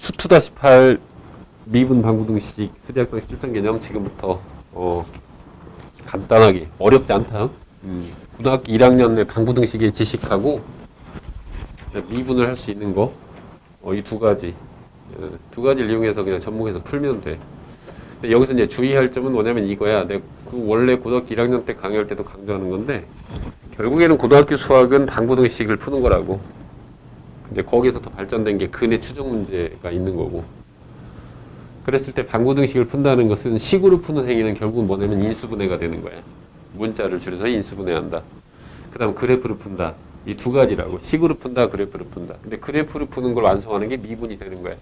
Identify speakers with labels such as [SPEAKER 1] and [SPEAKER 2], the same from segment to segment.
[SPEAKER 1] 수투-8 미분 방구등식 수리학당 실전 개념 지금부터 간단하게 어렵지 않다. 고등학교 1학년의 방구등식의 지식하고 미분을 할 수 있는 거 이 두 가지 두 가지를 이용해서 그냥 접목해서 풀면 돼. 근데 여기서 이제 주의할 점은 뭐냐면 이거야. 내가 원래 고등학교 1학년 때 강의할 때도 강조하는 건데 결국에는 고등학교 수학은 방구등식을 푸는 거라고. 근데 거기서 더 발전된 게 근의 추정 문제가 있는 거고. 그랬을 때 방구등식을 푼다는 것은 식으로 푸는 행위는 결국은 뭐냐면 인수분해가 되는 거야. 문자를 줄여서 인수분해한다. 그 다음 그래프를 푼다. 이 두 가지라고. 식으로 푼다, 그래프를 푼다. 근데 그래프를 푸는 걸 완성하는 게 미분이 되는 거야.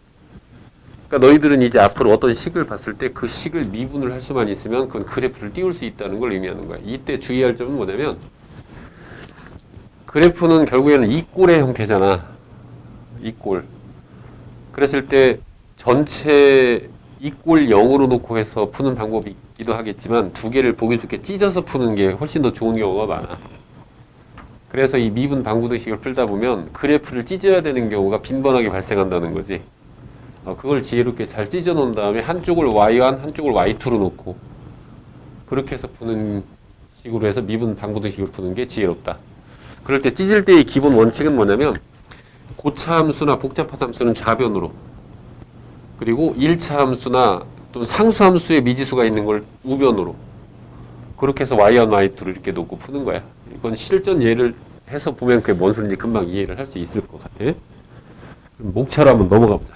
[SPEAKER 1] 그러니까 너희들은 이제 앞으로 어떤 식을 봤을 때 그 식을 미분을 할 수만 있으면 그건 그래프를 띄울 수 있다는 걸 의미하는 거야. 이때 주의할 점은 뭐냐면 그래프는 결국에는 이꼴의 형태잖아. 이꼴. 그랬을 때 전체 이꼴 0으로 놓고 해서 푸는 방법이 있기도 하겠지만 두 개를 보기 좋게 찢어서 푸는 게 훨씬 더 좋은 경우가 많아. 그래서 이 미분 방구등식을 풀다 보면 그래프를 찢어야 되는 경우가 빈번하게 발생한다는 거지. 그걸 지혜롭게 잘 찢어 놓은 다음에 한쪽을 y1, 한쪽을 y2로 놓고 그렇게 해서 푸는 식으로 해서 미분 방구등식을 푸는 게 지혜롭다. 그럴 때 찢을 때의 기본 원칙은 뭐냐면 고차 함수나 복잡한 함수는 좌변으로, 그리고 1차 함수나 또는 상수 함수의 미지수가 있는 걸 우변으로, 그렇게 해서 y1, y2를 이렇게 놓고 푸는 거야. 이건 실전 예를 해서 보면 그게 뭔 소리인지 금방 이해를 할 수 있을 것 같아. 그럼 목차로 한번 넘어가 보자.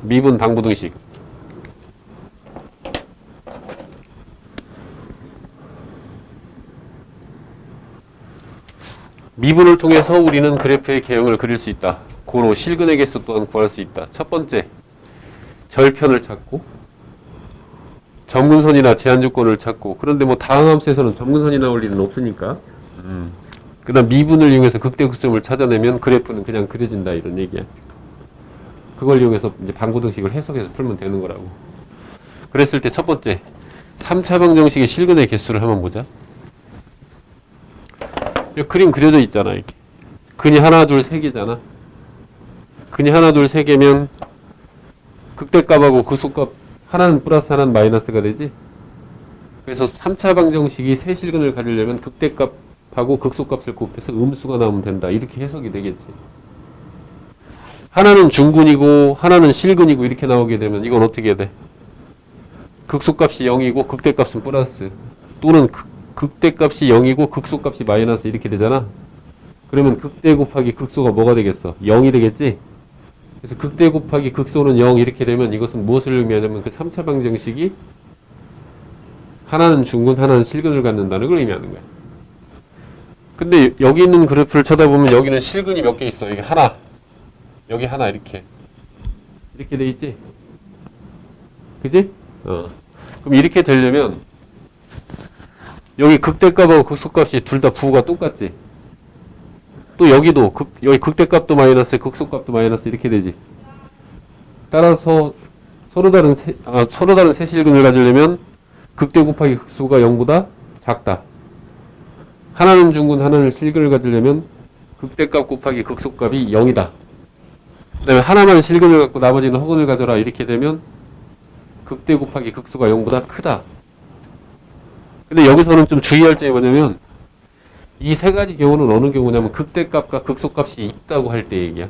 [SPEAKER 1] 미분 방구등식. 미분을 통해서 우리는 그래프의 개형을 그릴 수 있다. 고로 실근의 개수 또한 구할 수 있다. 첫 번째, 절편을 찾고 점근선이나 제한조건을 찾고. 그런데 뭐 다항함수에서는 점근선이 나올 일은 없으니까. 그 다음 미분을 이용해서 극대극점을 찾아내면 그래프는 그냥 그려진다, 이런 얘기야. 그걸 이용해서 이제 방구등식을 해석해서 풀면 되는 거라고. 그랬을 때 첫 번째, 3차 방정식의 실근의 개수를 한번 보자. 여기 그림 그려져 있잖아, 이렇게. 근이 하나, 둘, 세 개잖아. 근이 하나, 둘, 세 개면 극대값하고 극소값 하나는 플러스 하나는 마이너스가 되지. 그래서 3차 방정식이 세 실근을 가지려면 극대값하고 극소값을 곱해서 음수가 나오면 된다. 이렇게 해석이 되겠지. 하나는 중근이고 하나는 실근이고 이렇게 나오게 되면 이건 어떻게 돼? 극소값이 0이고 극대값은 플러스, 또는 극대값이 0이고 극소값이 마이너스 이렇게 되잖아. 그러면 극대 곱하기 극소가 뭐가 되겠어? 0이 되겠지? 그래서 극대 곱하기 극소는 0 이렇게 되면 이것은 무엇을 의미하냐면 그 3차 방정식이 하나는 중근, 하나는 실근을 갖는다는 걸 의미하는 거야. 근데 여기 있는 그래프를 쳐다보면 여기는 실근이 몇 개 있어. 이게 하나, 여기 하나, 이렇게 돼 있지? 그지? 그럼 이렇게 되려면 여기 극대값하고 극소값이 둘 다 부호가 똑같지? 또 여기도 여기 극대값도 마이너스, 극소값도 마이너스 이렇게 되지. 따라서 서로 다른 세실근을 가지려면 극대 곱하기 극소가 0보다 작다. 하나는 중근, 하나는 실근을 가지려면 극대값 곱하기 극소값이 0이다. 그 다음에 하나만 실근을 갖고 나머지는 허근을 가져라. 이렇게 되면 극대 곱하기 극소가 0보다 크다. 근데 여기서는 좀 주의할 점이 뭐냐면 이 세 가지 경우는 어느 경우냐면 극대값과 극소값이 있다고 할 때 얘기야.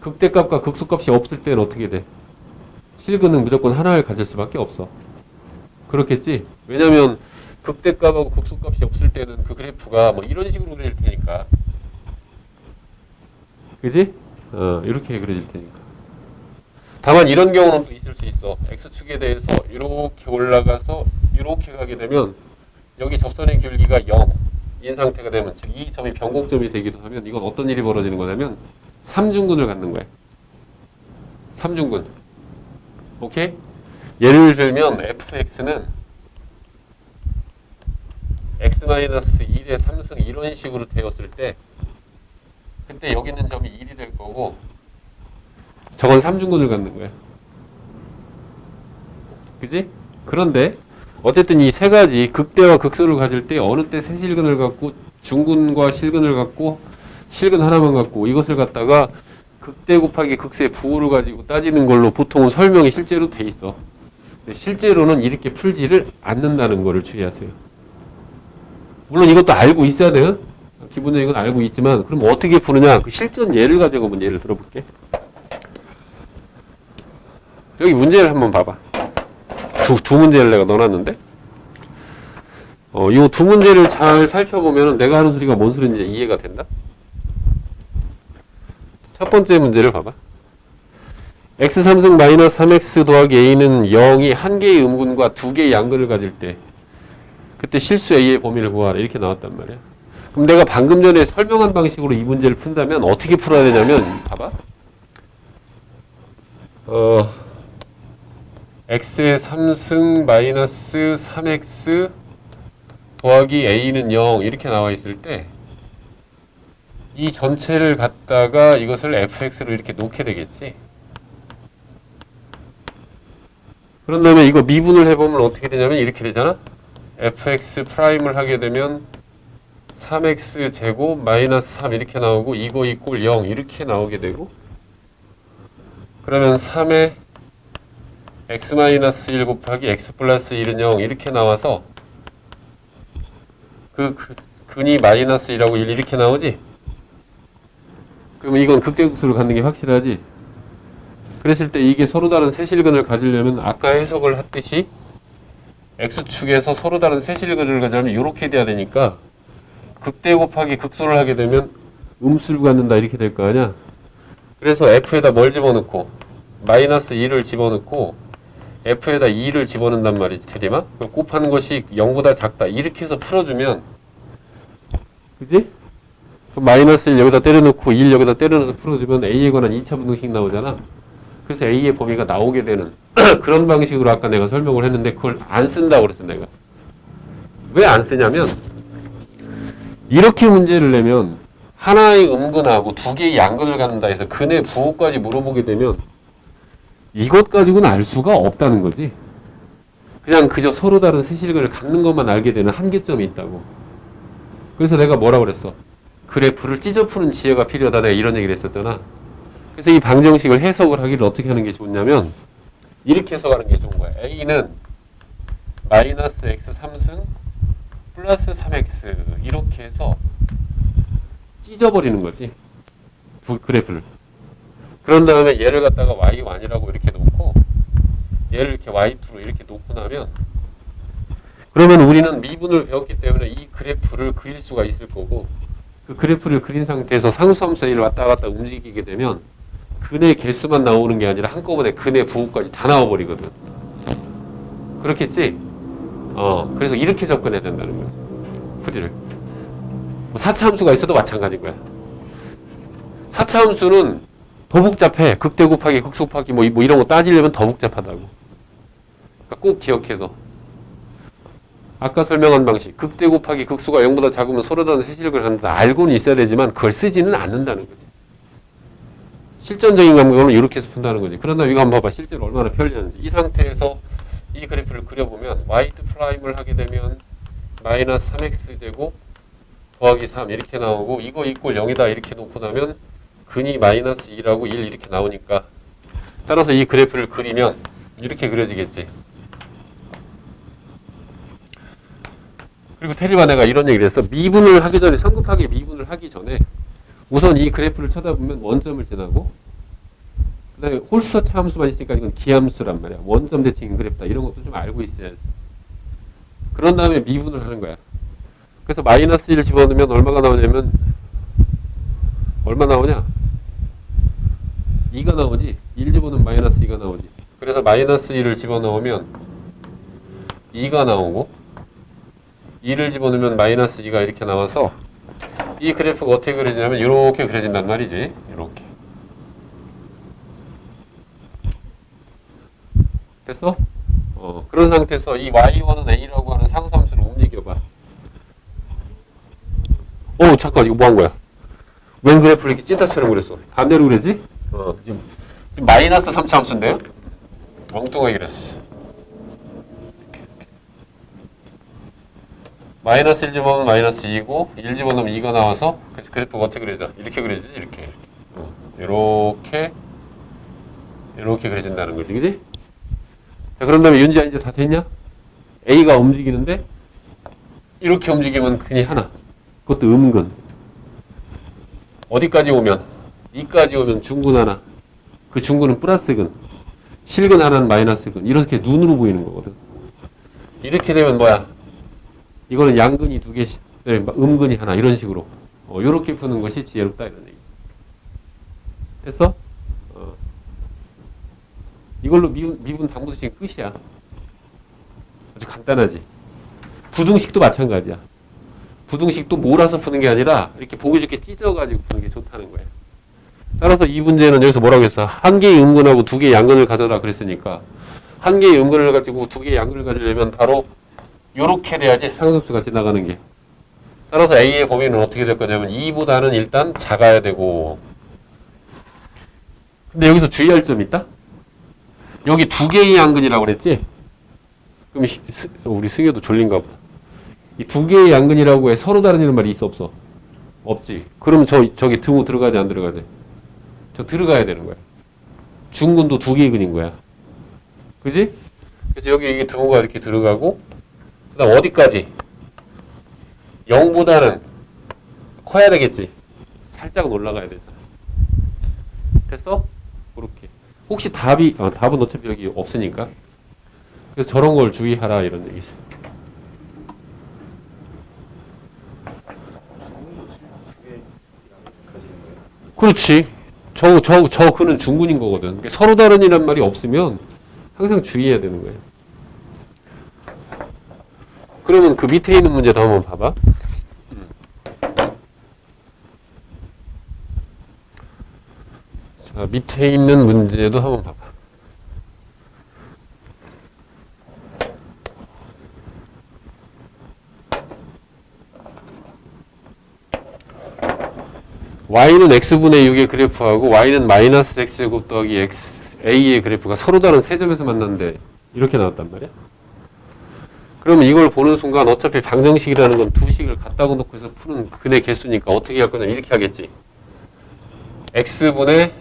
[SPEAKER 1] 극대값과 극소값이 없을 때는 어떻게 돼? 실근은 무조건 하나를 가질 수밖에 없어. 그렇겠지? 왜냐면 극대값하고 극소값이 없을 때는 그 그래프가 뭐 이런 식으로 그려질 테니까. 그지? 이렇게 그려질 테니까. 다만 이런 경우는 또 있을 수 있어. X축에 대해서 이렇게 올라가서 이렇게 가게 되면 여기 접선의 기울기가 0인 상태가 되면, 즉 이 점이 변곡점이 되기도 하면 이건 어떤 일이 벌어지는 거냐면 3중근을 갖는 거야. 3중근. 오케이? 예를 들면 fx는 x-1의 3승 이런 식으로 되었을 때 그때 여기 있는 점이 1이 될 거고 저건 3중근을 갖는 거야. 그지? 그런데 어쨌든 이 세 가지 극대와 극소를 가질 때 어느 때 세실근을 갖고 중근과 실근을 갖고 실근 하나만 갖고 이것을 갖다가 극대 곱하기 극세 부호를 가지고 따지는 걸로 보통은 설명이 실제로 돼 있어. 근데 실제로는 이렇게 풀지를 않는다는 거를 주의하세요. 물론 이것도 알고 있어야 돼요. 기본적인 건 알고 있지만 그럼 어떻게 푸느냐? 그 실전 예를 가지고 한번 예를 들어볼게. 여기 문제를 한번 봐봐. 두 문제를 내가 넣어놨는데 이 두 문제를 잘 살펴보면 내가 하는 소리가 뭔 소리인지 이해가 된다? 첫 번째 문제를 봐봐. x3승 마이너스 3x 더하기 a는 0이 한 개의 음근과 두 개의 양근을 가질 때 그때 실수 a의 범위를 구하라 이렇게 나왔단 말이야. 그럼 내가 방금 전에 설명한 방식으로 이 문제를 푼다면 어떻게 풀어야 되냐면 봐봐. x의 3승 마이너스 3x 더하기 a는 0 이렇게 나와 있을 때 이 전체를 갖다가 이것을 fx로 이렇게 놓게 되겠지. 그런 다음에 이거 미분을 해보면 어떻게 되냐면 이렇게 되잖아. fx 프라임을 하게 되면 3x 제곱 마이너스 3 이렇게 나오고 이거 이꼴 0 이렇게 나오게 되고 그러면 3에 x 마이너스 1 곱하기 x 플러스 1은 0 이렇게 나와서 근이 마이너스 1하고 1 이렇게 나오지? 그러면 이건 극대극소를 갖는 게 확실하지? 그랬을 때 이게 서로 다른 세실근을 가지려면 아까 해석을 했듯이 x축에서 서로 다른 세실근을 가지려면 이렇게 돼야 되니까 극대 곱하기 극소를 하게 되면 음수를 갖는다 이렇게 될 거 아니야? 그래서 f에다 뭘 집어넣고 마이너스 2를 집어넣고 f에다 2를 집어넣는단 말이지 테리마? 곱하는 것이 0보다 작다 이렇게 해서 풀어주면 그지? 마이너스 1 여기다 때려놓고 1 여기다 때려넣어서 풀어주면 a에 관한 2차 분동식 나오잖아. 그래서 a의 범위가 나오게 되는 그런 방식으로 아까 내가 설명을 했는데 그걸 안 쓴다고 그랬어 내가. 왜 안 쓰냐면 이렇게 문제를 내면 하나의 음근하고 두 개의 양근을 갖는다 해서 근의 부호까지 물어보게 되면 이것 가지고는 알 수가 없다는 거지. 그냥 그저 서로 다른 세실근을 갖는 것만 알게 되는 한계점이 있다고. 그래서 내가 뭐라 그랬어? 그래프를 찢어푸는 지혜가 필요하다 내가 이런 얘기를 했었잖아. 그래서 이 방정식을 해석을 하기를 어떻게 하는 게 좋냐면 이렇게 해석하는 게 좋은 거야. a는 마이너스 x 3승 플러스 3x 이렇게 해서 찢어버리는 거지. 그래프를. 그런 다음에 얘를 갖다가 y1이라고 이렇게 놓고 얘를 이렇게 y2로 이렇게 놓고 나면 그러면 우리는 미분을 배웠기 때문에 이 그래프를 그릴 수가 있을 거고 그 그래프를 그린 상태에서 상수함 사이를 왔다 갔다 움직이게 되면 근의 개수만 나오는 게 아니라 한꺼번에 근의 부호까지 다 나와버리거든. 그렇겠지? 그래서 이렇게 접근해야 된다는 거지. 풀이를. 뭐 4차 함수가 있어도 마찬가지인 거야. 4차 함수는 더 복잡해. 극대 곱하기 극소 곱하기 뭐 이런 거 따지려면 더 복잡하다고. 그러니까 꼭 기억해서. 아까 설명한 방식. 극대 곱하기 극소가 0보다 작으면 서로 다른 세실근을 갖는다. 알고는 있어야 되지만 그걸 쓰지는 않는다는 거지. 실전적인 감각은 이렇게 해서 푼다는 거지. 그런다 이거 한번 봐봐. 실제로 얼마나 편리한지. 이 상태에서 이 그래프를 그려보면 y2 프라임을 하게 되면 마이너스 3x 제곱 더하기 3 이렇게 나오고 이거 이꼴 0이다 이렇게 놓고 나면 근이 마이너스 2라고 1 이렇게 나오니까 따라서 이 그래프를 그리면 이렇게 그려지겠지. 그리고 테리와 내가 이런 얘기를 했어. 미분을 하기 전에 성급하게 미분을 하기 전에 우선 이 그래프를 쳐다보면 원점을 지나고 그 다음에 홀수차 함수만 있으니까 이건 기함수란 말이야. 원점 대칭 그래프다. 이런 것도 좀 알고 있어야지. 그런 다음에 미분을 하는 거야. 그래서 마이너스 1을 집어넣으면 얼마가 나오냐면 얼마 나오냐? 2가 나오지. 1 집어넣으면 마이너스 2가 나오지. 그래서 마이너스 1을 집어넣으면 2가 나오고 2를 집어넣으면 마이너스 2가 이렇게 나와서 이 그래프가 어떻게 그려지냐면 이렇게 그려진단 말이지. 이렇게. 됐어? 그런 상태에서 이 y1은 a라고 하는 상수함수를 움직여봐. 잠깐 이거 뭐 한 거야? 웬 그래프를 이렇게 찐따처럼 그렸어? 반대로 그랬지? 지금 마이너스 3차 함수인데요? 엉뚱하게 그랬어. 이렇게. 마이너스 1 집어넣으면 마이너스 2고 1 집어넣으면 2가 나와서 그래서 그래프가 어떻게 그려져? 이렇게 그려지지? 이렇게 이렇게 그려진다는 거지, 그지? 자, 그런 다음에 윤지야 이제 다 됐냐? A가 움직이는데 이렇게 움직이면 근이 하나. 그것도 음근. 어디까지 오면? 2까지 오면 중근 하나. 그 중근은 플러스근. 실근 하나는 마이너스근. 이렇게 눈으로 보이는 거거든. 이렇게 되면 뭐야? 이거는 양근이 두 개씩, 음근이 하나. 이런 식으로. 요렇게 푸는 것이 지혜롭다. 이런 얘기. 됐어? 이걸로 미분 당부수식 끝이야. 아주 간단하지. 부등식도 마찬가지야. 부등식도 몰아서 푸는 게 아니라 이렇게 보기 좋게 찢어가지고 푸는 게 좋다는 거야. 따라서 이 문제는 여기서 뭐라고 했어? 한 개의 음근하고 두 개의 양근을 가져라 그랬으니까 한 개의 음근을 가지고 두 개의 양근을 가지려면 바로 요렇게 돼야지 상수수가 지나가는 게. 따라서 A의 범위는 어떻게 될 거냐면 2보다는 일단 작아야 되고. 근데 여기서 주의할 점이 있다? 여기 두 개의 양근이라고 그랬지? 그럼 우리 승효도 졸린가 보다. 이 두 개의 양근이라고 해 서로 다른 이런 말이 있어 없어? 없지. 그럼 저기 등호 들어가지 안 들어가지? 저 들어가야 되는 거야. 중근도 두 개의 근인 거야. 그지? 그래서 여기 이게 등호가 이렇게 들어가고 그 다음 어디까지? 0보다는 커야 되겠지. 살짝은 올라가야 되잖아. 됐어? 그렇게. 혹시 답은 어차피 여기 없으니까. 그래서 저런 걸 주의하라 이런 얘기지. 그렇지. 저 그는 중군인 거거든. 그러니까 서로 다른이란 말이 없으면 항상 주의해야 되는 거예요. 그러면 그 밑에 있는 문제도 한번 봐봐. 자, 밑에 있는 문제도 한번 봐봐. y는 x분의 6의 그래프하고 y는 마이너스 x제곱 더하기 a의 그래프가 서로 다른 세 점에서 만났는데 이렇게 나왔단 말이야. 그러면 이걸 보는 순간 어차피 방정식이라는 건 두 식을 갖다 놓고 해서 푸는 근의 개수니까 어떻게 할 거냐 이렇게 하겠지. x분의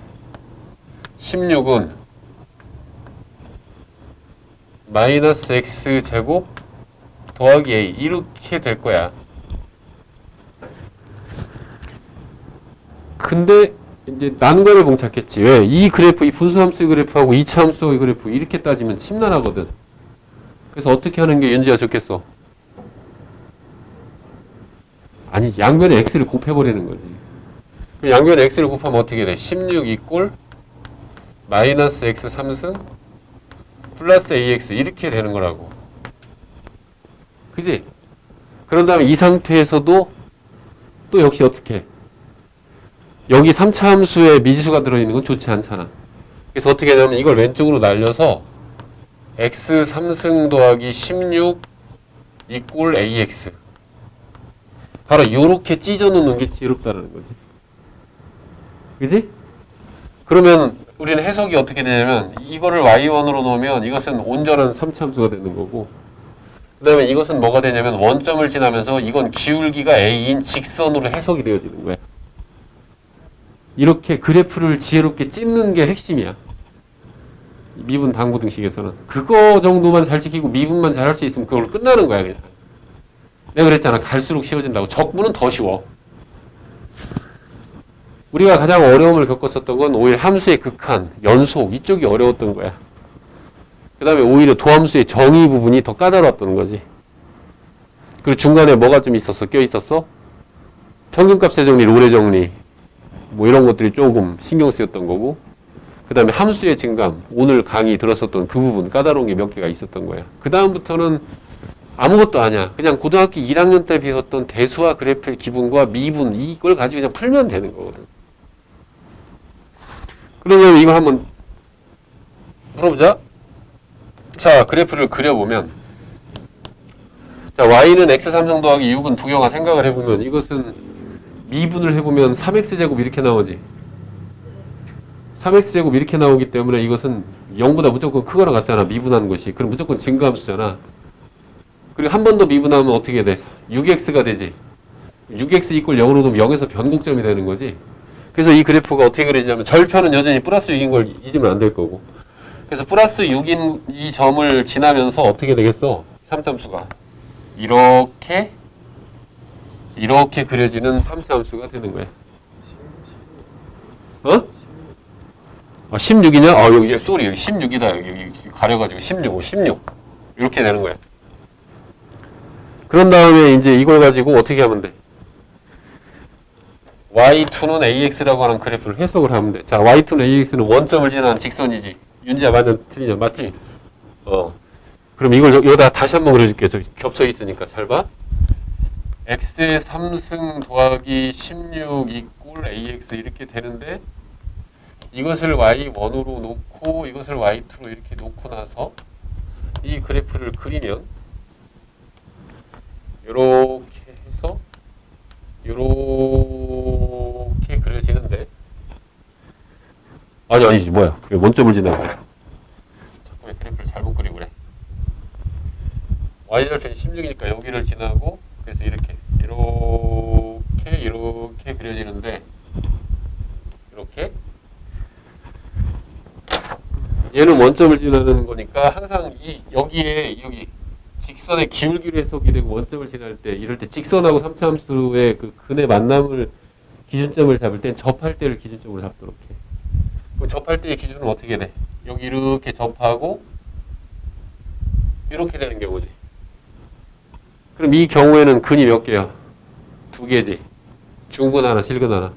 [SPEAKER 1] 16은 마이너스 x제곱 더하기 a 이렇게 될 거야. 근데 이제 난관을 봉착했지. 왜? 이 그래프, 이 분수함수의 그래프하고 이차함수의 그래프 이렇게 따지면 심란하거든. 그래서 어떻게 하는 게 윤지가 좋겠어? 아니, 양변에 x를 곱해버리는 거지. 양변에 x를 곱하면 어떻게 돼? 16 이꼴 마이너스 x 3승 플러스 ax 이렇게 되는 거라고. 그지? 그런 다음에 이 상태에서도 또 역시 어떻게 해? 여기 3차 함수에 미지수가 들어있는 건 좋지 않잖아. 그래서 어떻게 하냐면 이걸 왼쪽으로 날려서 x 3승 더하기 16 이꼴 ax 바로 요렇게 찢어 놓는 게 지혜롭다는 거지. 그지? 그러면 우리는 해석이 어떻게 되냐면 이거를 y1으로 놓으면 이것은 온전한 3차 함수가 되는 거고 그 다음에 이것은 뭐가 되냐면 원점을 지나면서 이건 기울기가 a인 직선으로 해석이 되어지는 거야. 이렇게 그래프를 지혜롭게 찢는 게 핵심이야. 미분 당부등식에서는. 그거 정도만 잘 지키고 미분만 잘 할 수 있으면 그걸로 끝나는 거야 그냥. 내가 그랬잖아. 갈수록 쉬워진다고. 적분은 더 쉬워. 우리가 가장 어려움을 겪었었던 건 오히려 함수의 극한, 연속 이쪽이 어려웠던 거야. 그 다음에 오히려 도함수의 정의 부분이 더 까다로웠던 거지. 그리고 중간에 뭐가 좀 있었어? 껴있었어? 평균값의 정리, 롤의 정리 뭐 이런 것들이 조금 신경 쓰였던 거고 그 다음에 함수의 증감 오늘 강의 들었었던 그 부분 까다로운 게 몇 개가 있었던 거야. 그 다음부터는 아무것도 아니야. 그냥 고등학교 1학년 때 배웠던 대수와 그래프의 기분과 미분 이걸 가지고 그냥 풀면 되는 거거든. 그러면 이거 한번 풀어보자. 자, 그래프를 그려보면 자, y는 x 3승 더하기 6은 두경화 생각을 해보면 이것은 미분을 해보면 3x제곱 이렇게 나오지. 3x제곱 이렇게 나오기 때문에 이것은 0보다 무조건 크거나 같잖아. 미분하는 것이. 그럼 무조건 증가함수잖아. 그리고 한 번 더 미분하면 어떻게 돼? 6x가 되지. 6x 이꼴 0으로 놓으면 0에서 변곡점이 되는 거지. 그래서 이 그래프가 어떻게 그려지냐면 절편은 여전히 플러스 6인 걸 잊으면 안 될 거고. 그래서 플러스 6인 이 점을 지나면서 어떻게 되겠어? 3참수가 이렇게 그려지는 3참수가 되는 거야. 어? 16이냐? 여기 쏘리 여기 16이다. 여기 가려가지고 16 이렇게 되는 거야. 그런 다음에 이제 이걸 가지고 어떻게 하면 돼? y2는 ax라고 하는 그래프를 해석을 하면 돼. 자, y2는 ax는 원점을 지나는 직선이지. 윤지야 완전 틀리냐? 맞지? 그럼 이걸 여기다 다시 한번 그려줄게. 저 겹쳐 있으니까 잘 봐. x의 3승 더하기 16 이꼴 ax 이렇게 되는데 이것을 y1으로 놓고 이것을 y2로 이렇게 놓고 나서 이 그래프를 그리면 이렇게 해서 이렇게 그려지는데 아니지 뭐야 왜 원점을 지나고 자꾸 왜 그래프를 잘못 그리고 그래. y절편이 16이니까 여기를 지나고 그래서 이렇게 그려지는데 이렇게 얘는 원점을 지나는 거니까 항상 여기 직선의 기울기로 해석이 되고 원점을 지날 때 이럴 때 직선하고 3차함수의 그 근의 만남을 기준점을 잡을 땐 접할 때를 기준점으로 잡도록 해. 그럼 접할 때의 기준은 어떻게 돼? 여기 이렇게 접하고 이렇게 되는 경우지. 그럼 이 경우에는 근이 몇 개야? 2개지. 중근 하나, 실근 하나.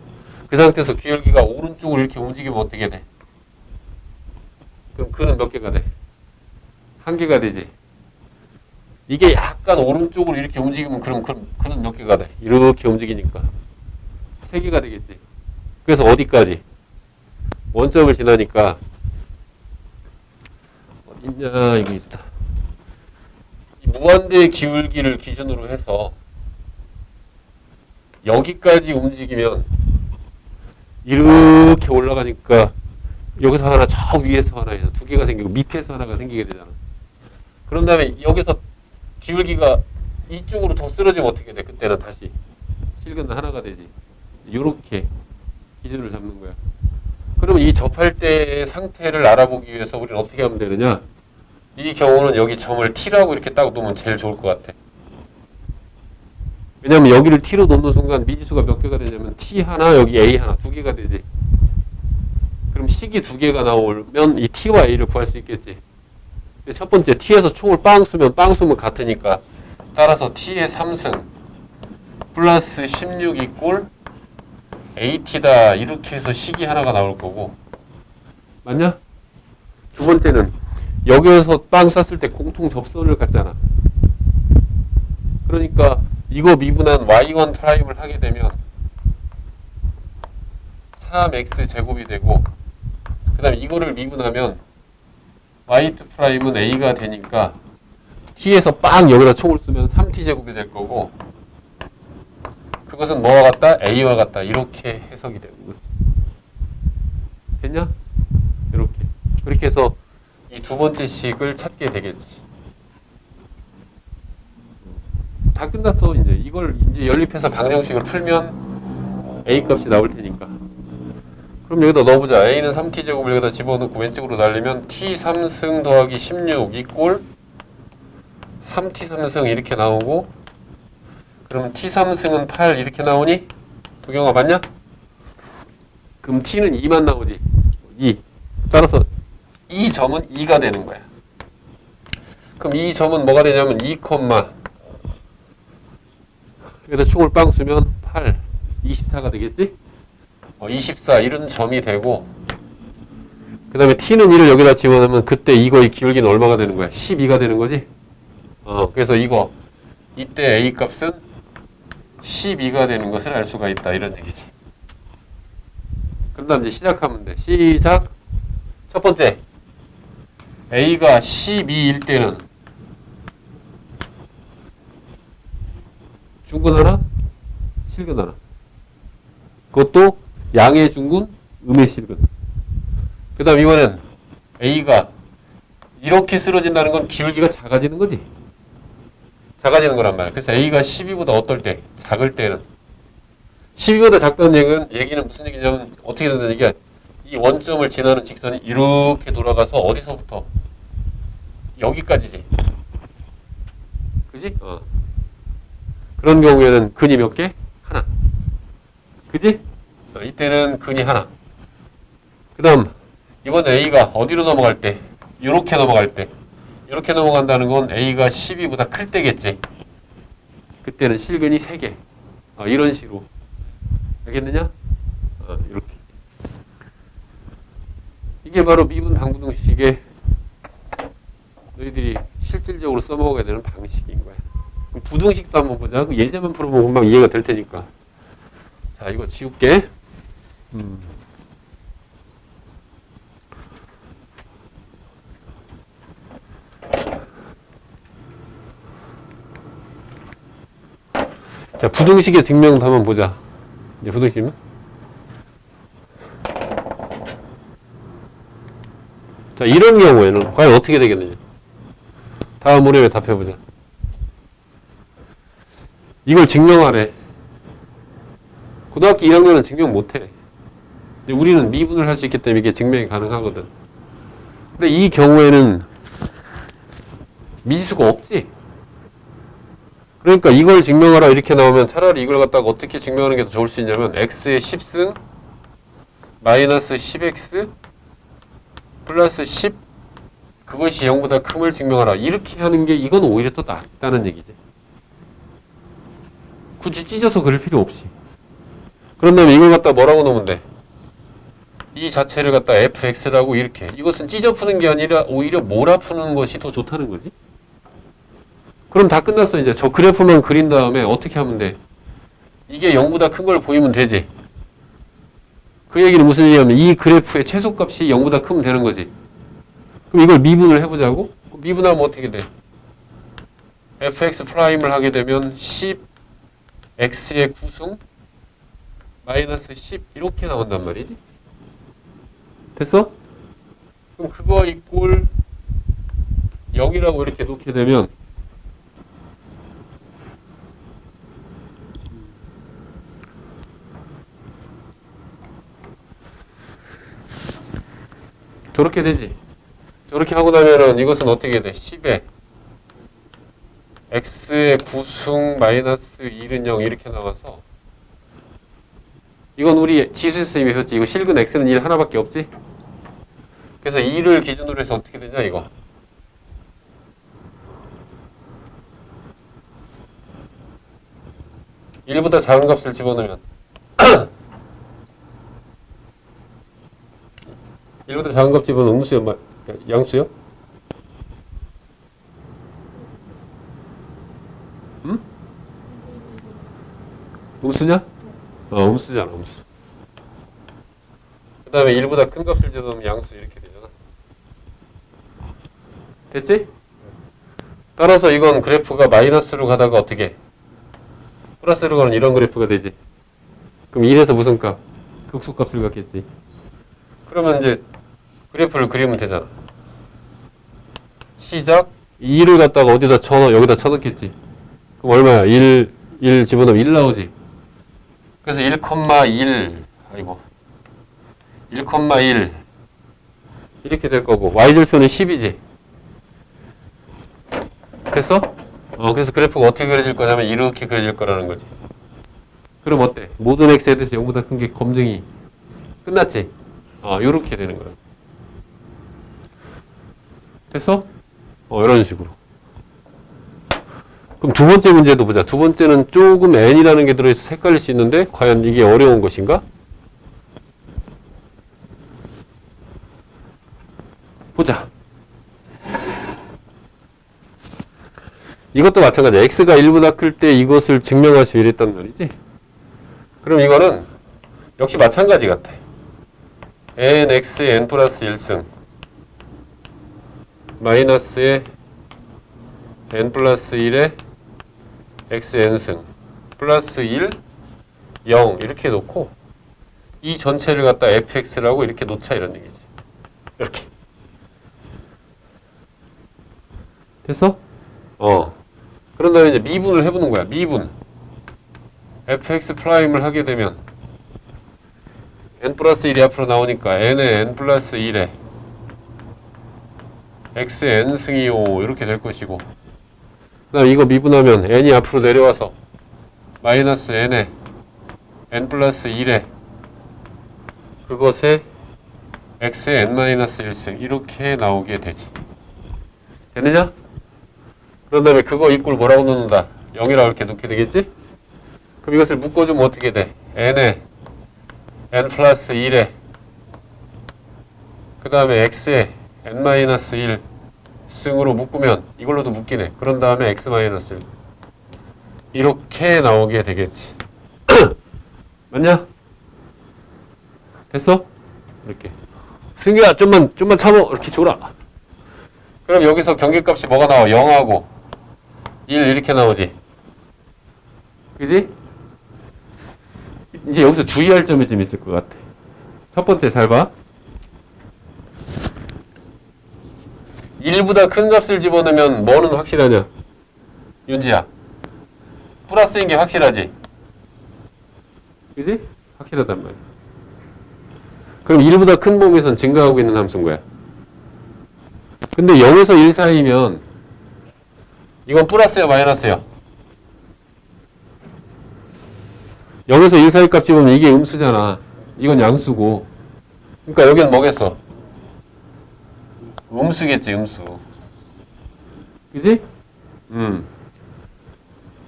[SPEAKER 1] 그 상태에서 기울기가 오른쪽으로 이렇게 움직이면 어떻게 돼? 그럼 근은 몇 개가 돼? 1개가 되지. 이게 약간 오른쪽으로 이렇게 움직이면 그럼 근은 몇 개가 돼? 이렇게 움직이니까 3개가 되겠지. 그래서 어디까지? 원점을 지나니까 어딨냐 이거 있다. 이 무한대의 기울기를 기준으로 해서 여기까지 움직이면 이렇게 올라가니까 여기서 하나 저 위에서 하나 해서 2개가 생기고 밑에서 하나가 생기게 되잖아. 그런 다음에 여기서 기울기가 이쪽으로 더 쓰러지면 어떻게 돼? 그때는 다시 실근 하나가 되지. 이렇게 기준을 잡는 거야. 그러면 이 접할 때의 상태를 알아보기 위해서 우리는 어떻게 하면 되느냐? 이 경우는 여기 점을 T라고 이렇게 딱 놓으면 제일 좋을 것 같아. 왜냐면 여기를 T로 놓는 순간 미지수가 몇 개가 되냐면 T 하나, 여기 A 하나, 2개가 되지. 그럼 식이 2개가 나오면 이 T와 A를 구할 수 있겠지. 근데 첫 번째 T에서 총을 빵 쏘면 같으니까 따라서 T의 3승 플러스 16 이꼴 AT다 이렇게 해서 식이 하나가 나올 거고 맞냐? 두 번째는 여기에서 빵 쐈을 때 공통 접선을 갖잖아. 그러니까 이거 미분한 y1 프라임을 하게 되면 3x 제곱이 되고 그 다음에 이거를 미분하면 y2 프라임은 a가 되니까 t에서 빵 여기다 총을 쏘면 3t 제곱이 될 거고 그것은 뭐와 같다? a와 같다. 이렇게 해석이 되는 거지. 됐냐? 그렇게 해서 이 두 번째 식을 찾게 되겠지. 다 끝났어. 이걸 연립해서 방정식을 풀면 a 값이 나올 테니까. 그럼 여기다 넣어보자. a는 3t제곱을 여기다 집어넣고 왼쪽으로 날리면 t3승 더하기 16 이꼴 3t3승 이렇게 나오고 그러면 t3승은 8 이렇게 나오니? 도경아 맞냐? 그럼 t는 2만 나오지. 2. 따라서 이 점은 2가 되는 거야. 그럼 이 점은 뭐가 되냐면 2, 여기다 총을 빵 쏘면 8, 24가 되겠지? 24 이런 점이 되고 그 다음에 t는 1을 여기다 집어넣으면 그때 이거의 기울기는 얼마가 되는 거야? 12가 되는 거지? 그래서 이때 a 값은 12가 되는 것을 알 수가 있다 이런 얘기지. 그럼 다음 이제 시작하면 돼. 시작. 첫 번째 a가 12일 때는 중근 하나, 실근 하나. 그것도 양의 중근, 음의 실근. 그 다음 이번엔 a가 이렇게 쓰러진다는 건 기울기가 작아지는 거지. 작아지는 거란 말이야. 그래서 A가 12보다 어떨 때? 작을 때는. 12보다 작다는 얘기는 무슨 얘기냐면 어떻게 된다는 얘기야. 이 원점을 지나는 직선이 이렇게 돌아가서 어디서부터? 여기까지지. 그지? 그런 경우에는 근이 몇 개? 하나. 그지? 이때는 근이 하나. 그 다음 이번 A가 어디로 넘어갈 때? 이렇게 넘어갈 때. 이렇게 넘어간다는 건 A가 12보다 클 때겠지. 그때는 실근이 3개. 이런 식으로. 알겠느냐? 이렇게. 이게 바로 미분 방부등식의 너희들이 실질적으로 써먹어야 되는 방식인 거야. 그럼 부등식도 한번 보자. 그 예제만 풀어보면 금방 이해가 될 테니까. 자, 이거 지울게. 자, 부등식의 증명도 한번 보자. 이제 부등식은? 자, 이런 경우에는 과연 어떻게 되겠느냐. 다음 문제에 답해보자. 이걸 증명하래. 고등학교 1학년은 증명 못해. 근데 우리는 미분을 할 수 있기 때문에 이게 증명이 가능하거든. 근데 이 경우에는 미지수가 없지. 그러니까 이걸 증명하라 이렇게 나오면 차라리 이걸 갖다가 어떻게 증명하는 게 더 좋을 수 있냐면 x의 10승 마이너스 10x 플러스 10 그것이 0보다 큼을 증명하라 이렇게 하는 게 이건 오히려 더 낫다는 얘기지. 굳이 찢어서 그릴 필요 없이. 그런 다음에 이걸 갖다 뭐라고 놓으면 돼? 이 자체를 갖다 fx라고 이렇게. 이것은 찢어 푸는 게 아니라 오히려 몰아 푸는 것이 더 좋다는 거지. 그럼 다 끝났어. 이제 저 그래프만 그린 다음에 어떻게 하면 돼? 이게 0보다 큰 걸 보이면 되지. 그 얘기는 무슨 얘기냐면 이 그래프의 최소값이 0보다 크면 되는 거지. 그럼 이걸 미분을 해보자고? 미분하면 어떻게 돼? fx 프라임을 하게 되면 10x의 9승 마이너스 10 이렇게 나온단 말이지. 됐어? 그럼 그거 이꼴 0이라고 이렇게 놓게 되면 저렇게 되지. 저렇게 하고 나면은 이것은 어떻게 돼? 10에 x의 9승 마이너스 1은 0 이렇게 나와서 이건 우리 지수에서 이미 배웠지. 이거 실근 x는 1 하나밖에 없지. 그래서 2를 기준으로 해서 어떻게 되냐 이거. (1보다) 작은 값을 집어넣으면 1보다 작은 값 집어넣으면 음수요? 양수요? 응? 음수냐? 음수잖아, 음수. 그 다음에 1보다 큰 값을 집어넣으면 양수 이렇게 되잖아. 됐지? 따라서 이건 그래프가 마이너스로 가다가 어떻게? 플러스로 가는 이런 그래프가 되지. 그럼 1에서 무슨 값? 극소값을 갖겠지. 그러면 이제 그래프를 그리면 되잖아. 시작 2를 갖다가 어디다 쳐넣어? 여기다 쳐넣겠지. 그럼 얼마야? 1 집어넣으면 1 나오지. 그래서 1,1 아이고 1,1 이렇게 될 거고 y절표는 10이지. 됐어? 그래서 그래프가 어떻게 그려질 거냐면 이렇게 그려질 거라는 거지. 그럼 어때? 모든 x에 대해서 0보다 큰 게 검증이 끝났지? 요렇게 되는 거야. 됐어? 이런 식으로. 그럼 두 번째 문제도 보자. 두 번째는 조금 n이라는 게 들어있어서 헷갈릴 수 있는데 과연 이게 어려운 것인가? 보자. 이것도 마찬가지야. x가 1보다 클 때 이것을 증명할 수 이랬단 말이지. 그럼 이거는 역시 마찬가지 같아. nx의 n 플러스 1승 마이너스의 n 플러스 1의 xn승 플러스 1 0 이렇게 놓고 이 전체를 갖다 fx라고 이렇게 놓자 이런 얘기지. 이렇게 됐어? 그런 다음에 이제 미분을 해보는 거야. 미분. fx 프라임을 하게 되면 n 플러스 1이 앞으로 나오니까 n에 n 플러스 1에 xn 승이 5 이렇게 될 것이고, 그 다음 이거 미분하면 n이 앞으로 내려와서 마이너스 n에 n 플러스 1에 그것에 x에 n-1승 이렇게 나오게 되지. 됐느냐? 그런 다음에 그거 이꼴 뭐라고 넣는다? 0이라고 이렇게 놓게 되겠지? 그럼 이것을 묶어주면 어떻게 돼? n에 n 플러스 1에 그 다음에 x에 n-1 승으로 묶으면 이걸로도 묶이네. 그런 다음에 x-1 이렇게 나오게 되겠지. 맞냐? 됐어? 이렇게. 승규야 좀만 참어. 이렇게 줘라. 그럼 여기서 경계값이 뭐가 나와? 0하고 1 이렇게 나오지. 그지? 이제 여기서 주의할 점이 좀 있을 것 같아. 첫 번째 잘 봐. 1보다 큰 값을 집어넣으면 뭐는 확실하냐? 윤지야. 플러스인 게 확실하지? 그지? 확실하단 말이야. 그럼 1보다 큰 범위에선 증가하고 있는 함수인 거야. 근데 0에서 1 사이면 이건 플러스야 마이너스야? 0에서 1 사이 값 집으면 이게 음수잖아. 이건 양수고. 그러니까 여기는 뭐겠어? 음수겠지, 음수. 그지?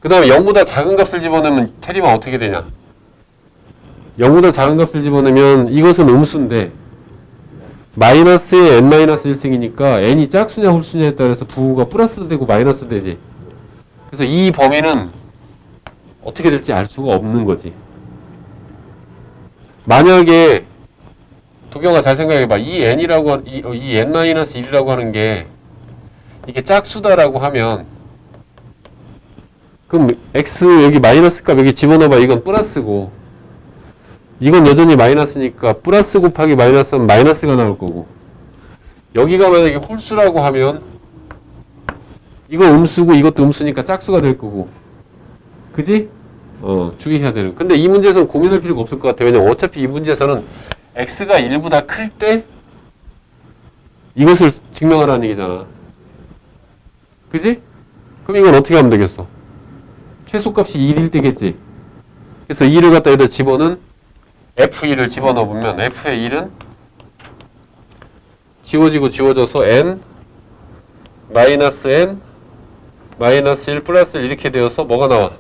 [SPEAKER 1] 그 다음에 0보다 작은 값을 집어넣으면 테리만 어떻게 되냐? 0보다 작은 값을 집어넣으면 이것은 음수인데 마이너스에 n-1승이니까 n이 짝수냐 홀수냐에 따라서 부호가 플러스도 되고 마이너스도 되지. 그래서 이 범위는 어떻게 될지 알 수가 없는 거지. 만약에 도경아 잘 생각해봐. 이 n이라고 이 n-1이라고 하는 게 이게 짝수다라고 하면 그럼 x 여기 마이너스 값 여기 집어넣어봐. 이건 플러스고 이건 여전히 마이너스니까 플러스 곱하기 마이너스는 마이너스가 나올 거고, 여기가 만약에 홀수라고 하면 이건 음수고 이것도 음수니까 짝수가 될 거고. 그지? 주의해야 되는. 근데 이 문제에서는 고민할 필요가 없을 것 같아. 왜냐면 어차피 이 문제에서는 x가 1보다 클 때 이것을 증명하라는 얘기잖아. 그지? 그럼 이건 어떻게 하면 되겠어? 최소값이 1일 때겠지. 그래서 2를 갖다 여기다 집어넣은 f2를 집어넣으면 f의 1은 지워지고 지워져서 n 마이너스 n 마이너스 1 플러스 1 이렇게 되어서 뭐가 나와?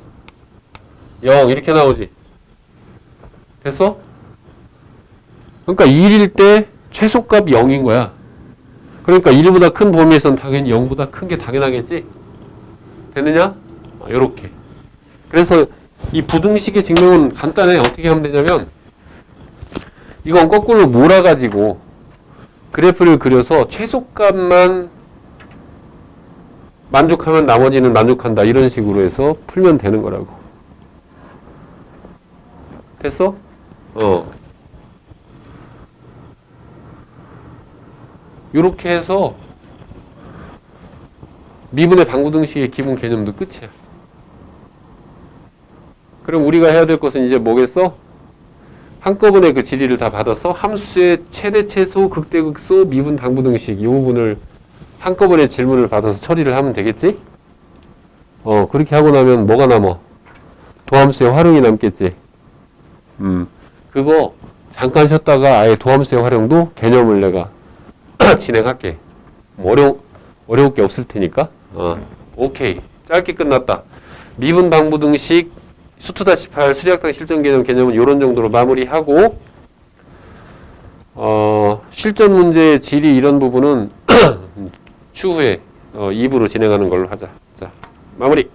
[SPEAKER 1] 0 이렇게 나오지. 됐어? 그러니까 1일 때 최소값이 0인 거야. 그러니까 1보다 큰 범위에서는 당연히 0보다 큰 게 당연하겠지? 됐느냐? 요렇게. 그래서 이 부등식의 증명은 간단해. 어떻게 하면 되냐면 이건 거꾸로 몰아가지고 그래프를 그려서 최소값만 만족하면 나머지는 만족한다. 이런 식으로 해서 풀면 되는 거라고. 됐어? 요렇게 해서 미분의 방부등식의 기본 개념도 끝이야. 그럼 우리가 해야 될 것은 이제 뭐겠어? 한꺼번에 그 질의를 다 받아서 함수의 최대, 최소, 극대, 극소, 미분, 방부등식 이 부분을 한꺼번에 질문을 받아서 처리를 하면 되겠지? 그렇게 하고 나면 뭐가 남아? 도함수의 활용이 남겠지? 그거 잠깐 쉬었다가 아예 도함수의 활용도 개념을 내가 진행할게. 어려울 게 없을 테니까. 오케이. 짧게 끝났다. 미분 방부등식 수투-8 수리학당 실전 개념은 이런 정도로 마무리하고, 실전 문제의 질이 이런 부분은 추후에 2부로 진행하는 걸로 하자. 자, 마무리.